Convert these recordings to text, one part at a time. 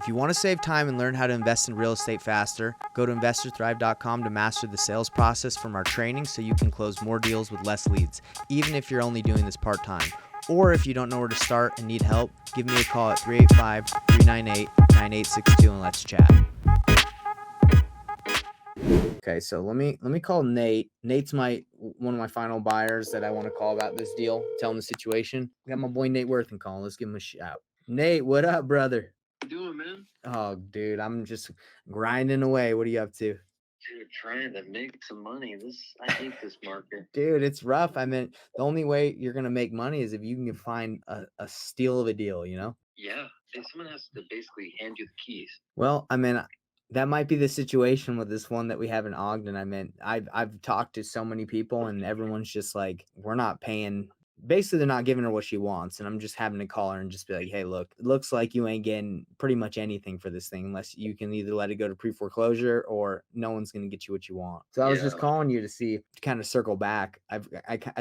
If you want to save time and learn how to invest in real estate faster, go to investorthrive.com to master the sales process from our training so you can close more deals with less leads, even if you're only doing this part-time. Or if you don't know where to start and need help, give me a call at 385-398-9862 and let's chat. Okay, so let me call Nate. Nate's one of my final buyers that I want to call about this deal. Tell him the situation. I got my boy Nate Worthing calling. Let's give him a shout. Nate, what up, brother? What you doing, man? Oh, dude, I'm just grinding away. What are you up to? Dude, trying to make some money. I hate this market. Dude, it's rough. I mean, the only way you're gonna make money is if you can find a steal of a deal, you know? Yeah, someone has to basically hand you the keys. Well, I mean, that might be the situation with this one that we have in Ogden. I mean, I've talked to so many people and everyone's just like, we're not paying. Basically, they're not giving her what she wants, and I'm just having to call her and just be like, "Hey, look, it looks like you ain't getting pretty much anything for this thing unless you can either let it go to pre-foreclosure or no one's gonna get you what you want." So I was just calling you to see, to kind of circle back. I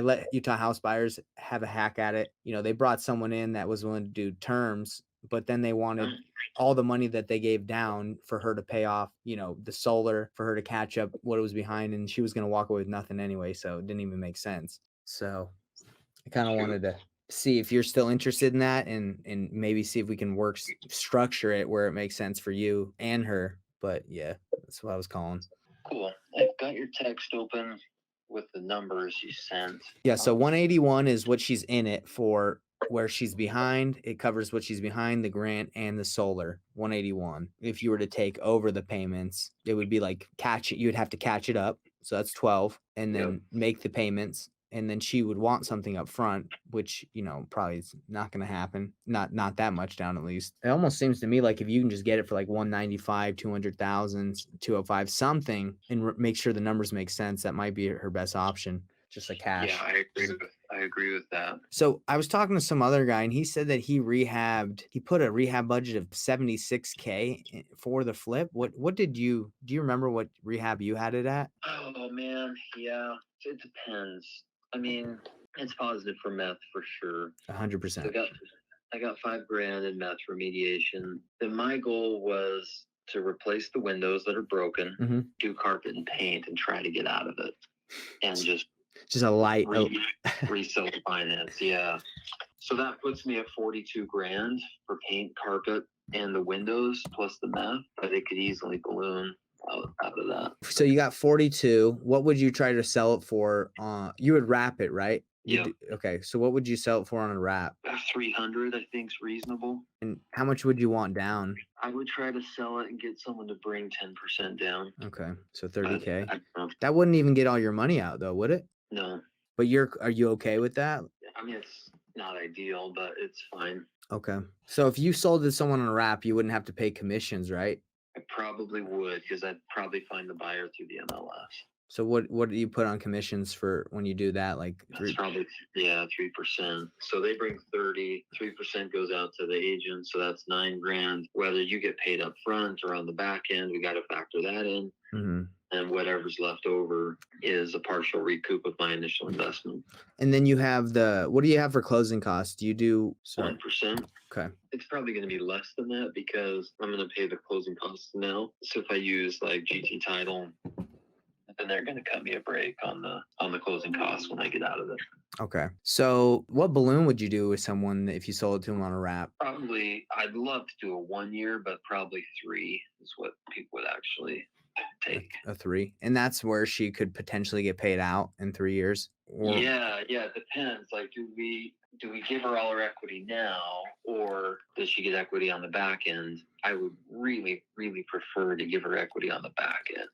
let Utah house buyers have a hack at it. You know, they brought someone in that was willing to do terms, but then they wanted all the money that they gave down for her to pay off, you know, the solar, for her to catch up what it was behind, and she was gonna walk away with nothing anyway, so it didn't even make sense. So I kind of wanted to see if you're still interested in that and maybe see if we can structure it where it makes sense for you and her. But yeah, that's what I was calling. Cool. I've got your text open with the numbers you sent. Yeah, so 181 is what she's in it for, where she's behind. It covers what she's behind, the grant and the solar. 181. If you were to take over the payments, it would be like you would have to catch it up. So that's 12 and then make the payments. And then she would want something up front, which, you know, probably is not going to happen. Not that much down, at least. It almost seems to me like if you can just get it for like 195, 200,000, 205, something, and make sure the numbers make sense, that might be her best option. Just like cash. Yeah, I agree with that. So I was talking to some other guy and he said that he put a rehab budget of $76K for the flip. Do you remember what rehab you had it at? Oh man, yeah, it depends. I mean, it's positive for meth for sure. 100%. I got $5,000 in meth remediation. Then my goal was to replace the windows that are broken, do carpet and paint, and try to get out of it, and just a light resell finance. Yeah. So that puts me at 42 grand for paint, carpet, and the windows plus the meth, but it could easily balloon out of that. So you got 42. What would you try to sell it for? You would wrap it, right? Yeah. Okay. So what would you sell it for on a wrap? 300, I think, is reasonable. And how much would you want down? I would try to sell it and get someone to bring 10% down. Okay. So 30K. That wouldn't even get all your money out though, would it? No. But are you okay with that? I mean, it's not ideal, but it's fine. Okay. So if you sold to someone on a wrap, you wouldn't have to pay commissions, right? I probably would, because I'd probably find the buyer through the MLS. So what do you put on commissions for when you do that? Like That's probably 3%. So they bring 30, 3% goes out to the agent. So that's $9,000. Whether you get paid up front or on the back end, we got to factor that in. Mm-hmm. And whatever's left over is a partial recoup of my initial investment. And then you have what do you have for closing costs? Do you do 1%? Okay. It's probably going to be less than that because I'm going to pay the closing costs now. So if I use like GT Title, then they're going to cut me a break on the closing costs when I get out of it. Okay. So what balloon would you do with someone if you sold it to them on a wrap? Probably, I'd love to do a 1 year, but probably 3 is what people would actually take. A 3. And that's where she could potentially get paid out in 3 years? Yeah, it depends. Like, do we give her all her equity now, or does she get equity on the back end? I would really, really prefer to give her equity on the back end.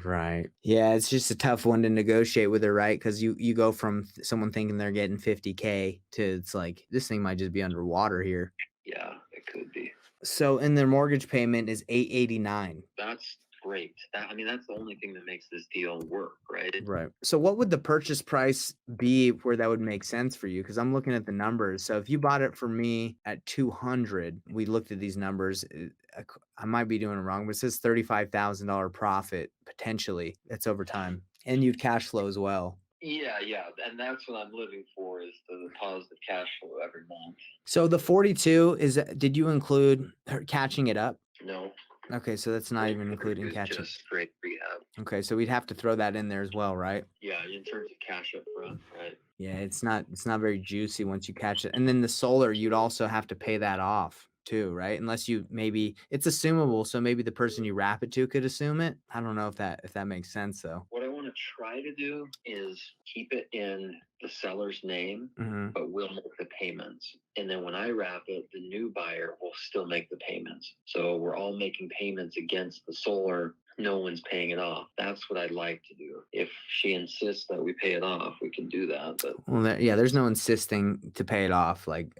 Right. Yeah, it's just a tough one to negotiate with her, right? Because you go from someone thinking they're getting 50K to it's like, this thing might just be underwater here. Yeah, it could be. So, and their mortgage payment is $889. That's great. That's the only thing that makes this deal work, right? Right. So what would the purchase price be where that would make sense for you? Because I'm looking at the numbers. So if you bought it for me at 200, we looked at these numbers. I might be doing it wrong, but it says $35,000 profit potentially. It's over time, and you'd cash flow as well. Yeah, and that's what I'm living for is the positive cash flow every month. So the 42 is did you include her catching it up? No, Okay, so that's not even including it's catching. just straight rehab. Okay, so we'd have to throw that in there as well, right? Yeah, in terms of cash up front, right? Yeah, it's not very juicy once you catch it. And then the solar, you'd also have to pay that off too, right? Unless you maybe it's assumable, so maybe the person you wrap it to could assume it. I don't know if that makes sense though. What I want to try to do is keep it in the seller's name, Mhm. but we'll make the payments. And then when I wrap it, the new buyer will still make the payments. So we're all making payments against the solar. No one's paying it off. That's what I'd like to do. If she insists that we pay it off, we can do that. But Well, yeah, there's no insisting to pay it off. Like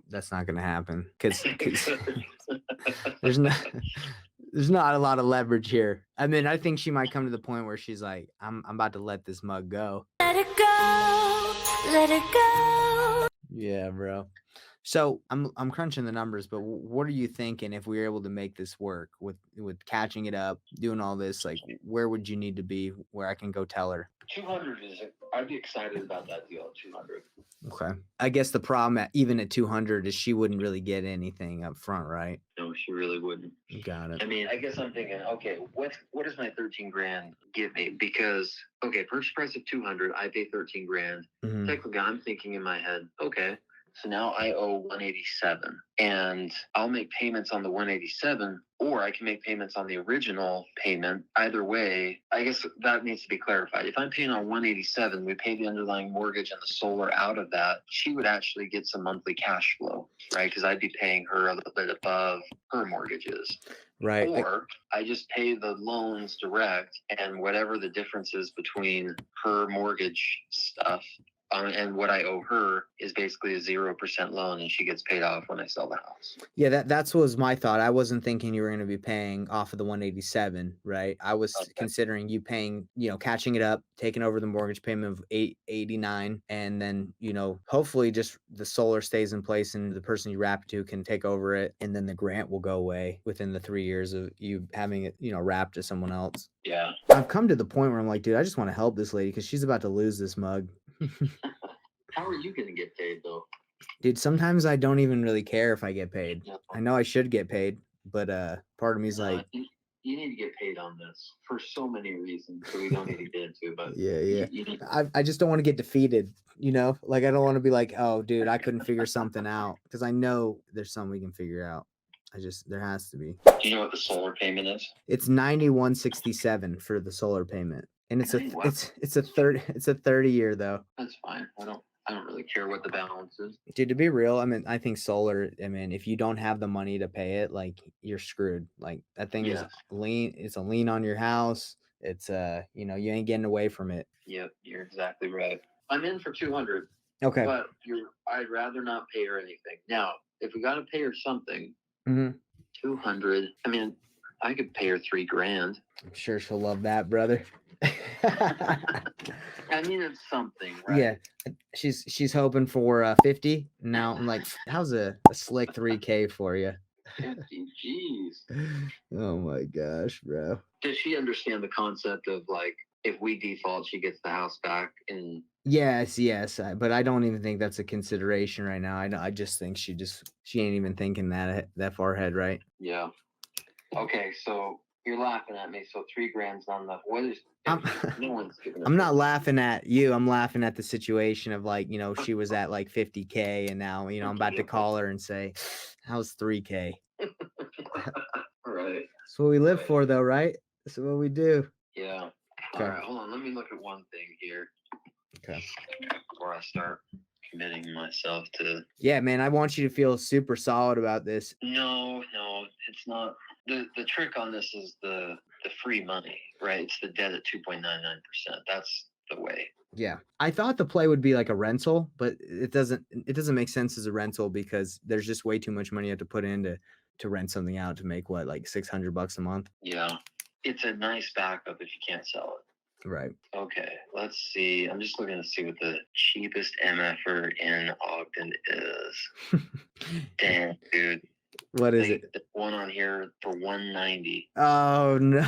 that's not going to happen because there's not there's not a lot of leverage here. I mean, I think she might come to the point where she's like, I'm about to let this mug go. Let it go, let it go. Yeah, bro. So I'm crunching the numbers, but what are you thinking if we were able to make this work with catching it up, doing all this? Like, where would you need to be where I can go tell her? 200 is, I'd be excited about that deal at 200. Okay. I guess the problem even at 200 is she wouldn't really get anything up front, right? No, she really wouldn't. Got it. I mean, I guess I'm thinking, okay, what does my 13 grand give me? Because okay, purchase price of 200, I pay 13 grand. Mhm. Technically, I'm thinking in my head, okay, so now I owe 187, and I'll make payments on the 187, or I can make payments on the original payment. Either way, I guess that needs to be clarified. If I'm paying on 187, we pay the underlying mortgage and the solar out of that. She would actually get some monthly cash flow, right? Because I'd be paying her a little bit above her mortgages. Right. Or I just pay the loans direct, and whatever the difference is between her mortgage stuff and what I owe her is basically a 0% loan, and she gets paid off when I sell the house. Yeah, that was my thought. I wasn't thinking you were going to be paying off of the 187, right? I was Okay. considering you paying, catching it up, taking over the mortgage payment of 889, and then, hopefully just the solar stays in place and the person you wrap it to can take over it, and then the grant will go away within the 3 years of you having it, wrapped to someone else. Yeah. I've come to the point where I'm like, dude, I just want to help this lady because she's about to lose this mug. How are you going to get paid, though? Dude, sometimes I don't even really care if I get paid. No. I know I should get paid, but part of me's like, you need to get paid on this for so many reasons, so we don't need to get into. But yeah. I just don't want to get defeated, Like I don't want to be like, oh, dude, I couldn't figure something out because I know there's something we can figure out. There has to be. Do you know what the solar payment is? It's 9167 for the solar payment, and it's Wow. it's a 30 year though. That's fine. I don't really care what the balance is. Dude, to be real, I mean, I think solar, if you don't have the money to pay it, like you're screwed. Like that thing is it's a lien on your house. It's you ain't getting away from it. Yep, you're exactly right. I'm in for 200. Okay. But I'd rather not pay her anything. Now, if we gotta pay her something, Mhm. 200. I mean, I could pay her 3 grand. I'm sure she'll love that, brother. I mean, it's something, right? Yeah. She's hoping for 50. Now I'm like, how's a slick 3K for you? 50, jeez. Oh my gosh, bro. Does she understand the concept of like if we default, she gets the house back? And yes, but I don't even think that's a consideration right now. I just think she ain't even thinking that far ahead, right? Yeah. Okay, so you're laughing at me. So 3 grand's on the what is? No one's giving. I'm not laughing at you. I'm laughing at the situation of like, she was at like 50K and now, I'm about to call her and say, how's 3K? All right. That's what we live for though, right? That's what we do. Yeah. Okay. All right, hold on. Let me look at one thing here. Okay. Before I start committing myself to. Yeah, man, I want you to feel super solid about this. No, it's not. The trick on this is the free money, right? It's the debt at 2.99%. That's the way. Yeah. I thought the play would be like a rental, but it doesn't make sense as a rental because there's just way too much money you have to put in to rent something out to make like $600 a month. Yeah. It's a nice backup if you can't sell it. Right. Okay, let's see. I'm just looking to see what the cheapest MFR in Ogden is. Damn, dude. What is it? The one on here for $190. Oh no.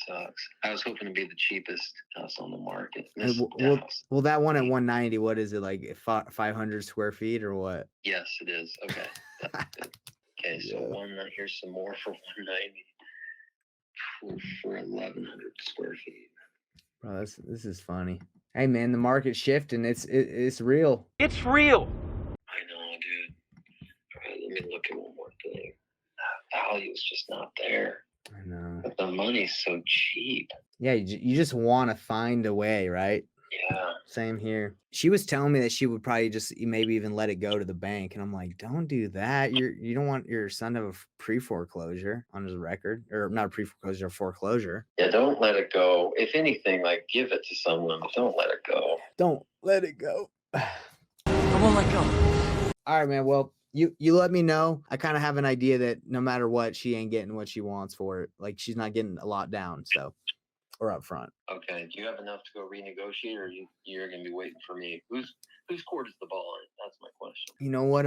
sucks. I was hoping to be the cheapest house on the market. And This well, house. well, that one at 190, what is it, like 500 square feet or what? Yes, it is. Okay. That's good. Okay, so Yeah. here's some more for 190 for 1,100 square feet. Bro, this is funny. Hey man, the market's shifting. It's real. It's real. I know, dude. All right, let me look at one more thing. Value is just not there. I know. But the money's so cheap. Yeah, you just want to find a way, right? Yeah. Same here. She was telling me that she would probably just maybe even let it go to the bank, and I'm like, don't do that. You don't want your son to have a pre-foreclosure on his record, or not a pre-foreclosure, a foreclosure. Yeah, don't let it go. If anything, like give it to someone, but don't let it go. Don't let it go. I won't let go. All right, man. Well, you let me know. I kind of have an idea that no matter what, she ain't getting what she wants for it. Like she's not getting a lot down, so or up front. Okay. Do you have enough to go renegotiate, or you're gonna be waiting for me? Whose court is the ball in? That's my question. You know what?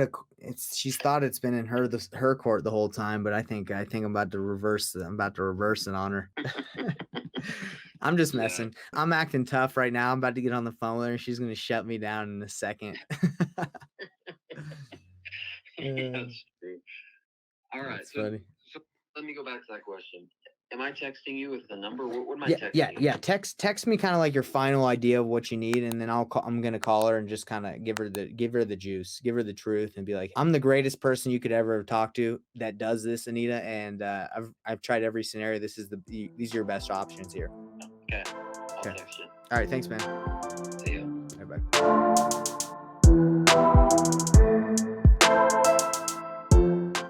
She's thought it's been in her court the whole time, but I think I'm about to reverse it. I'm about to reverse it on her. I'm just messing. Yeah. I'm acting tough right now. I'm about to get on the phone with her, and she's gonna shut me down in a second. That's true. All right. So let me go back to that question. Am I texting you with the number? What am I texting you? Yeah. Text me kind of like your final idea of what you need, and then I'm gonna call her and just kind of give her the juice, give her the truth, and be like, I'm the greatest person you could ever talk to that does this, Anita, and I've tried every scenario. These are your best options here. Okay. I'll text you. All right. Thanks, man. See you. Bye.